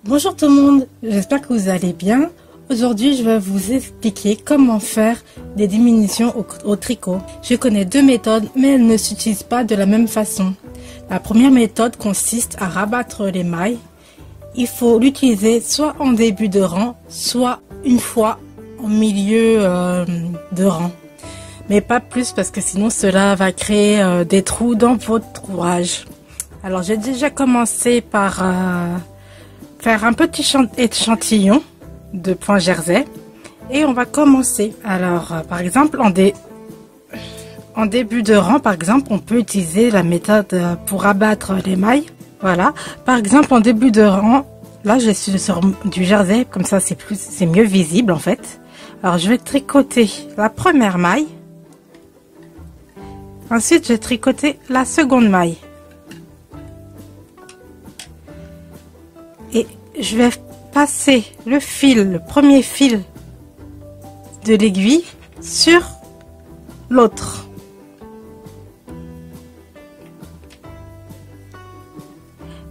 Bonjour tout le monde, j'espère que vous allez bien. Aujourd'hui, je vais vous expliquer comment faire des diminutions au tricot. Je connais deux méthodes, mais elles ne s'utilisent pas de la même façon. La première méthode consiste à rabattre les mailles. Il faut l'utiliser soit en début de rang, soit une fois en milieu de rang. Mais pas plus parce que sinon cela va créer des trous dans votre ouvrage. Alors j'ai déjà commencé par faire un petit échantillon de point jersey et on va commencer. Alors par exemple en début de rang, par exemple, on peut utiliser la méthode pour abattre les mailles. Voilà, par exemple en début de rang, là je suis sur du jersey, comme ça c'est mieux visible en fait. Alors je vais tricoter la première maille, ensuite je vais tricoter la seconde maille et je vais passer le premier fil de l'aiguille sur l'autre.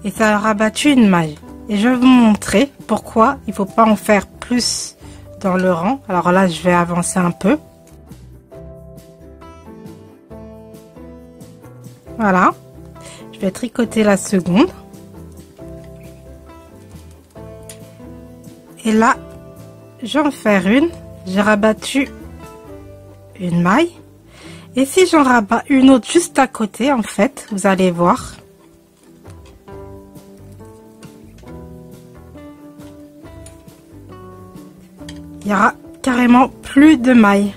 Et ça a rabattu une maille. Et je vais vous montrer pourquoi il ne faut pas en faire plus dans le rang. Alors là, je vais avancer un peu. Voilà. Je vais tricoter la seconde. Et là, je vais en faire une. J'ai rabattu une maille. Et si j'en rabats une autre juste à côté, en fait, vous allez voir. Il y aura carrément plus de mailles.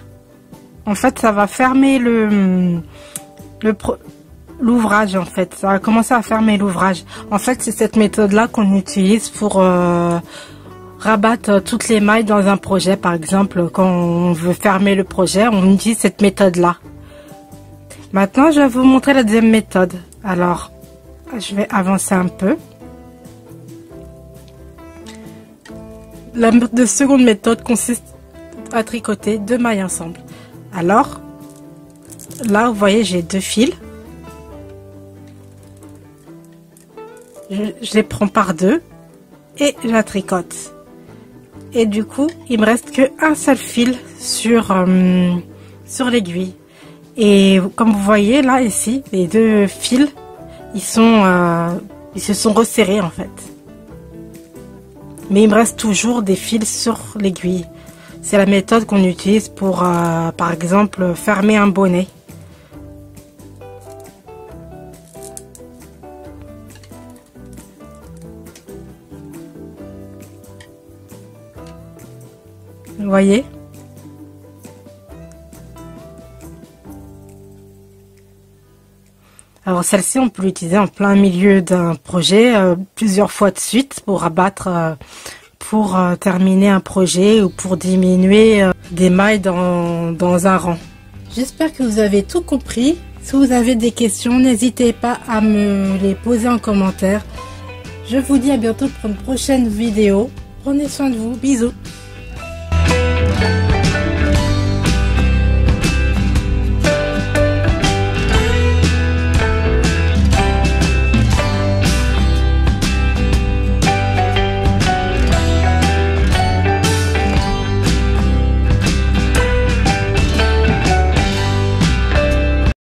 En fait, ça va fermer l'ouvrage, en fait. Ça va commencer à fermer l'ouvrage. En fait, c'est cette méthode-là qu'on utilise pour rabattre toutes les mailles dans un projet. Par exemple, quand on veut fermer le projet, on utilise cette méthode-là. Maintenant, je vais vous montrer la deuxième méthode. Alors, je vais avancer un peu. La seconde méthode consiste à tricoter deux mailles ensemble. Alors, là, vous voyez, j'ai deux fils. Je les prends par deux et je la tricote. Et du coup, il me reste qu'un seul fil sur l'aiguille. Et comme vous voyez là, ici, les deux fils, ils se sont resserrés en fait. Mais il me reste toujours des fils sur l'aiguille. C'est la méthode qu'on utilise pour, par exemple, fermer un bonnet. Vous voyez? Alors celle-ci, on peut l'utiliser en plein milieu d'un projet, plusieurs fois de suite pour abattre, pour terminer un projet ou pour diminuer des mailles dans un rang. J'espère que vous avez tout compris. Si vous avez des questions, n'hésitez pas à me les poser en commentaire. Je vous dis à bientôt pour une prochaine vidéo. Prenez soin de vous. Bisous.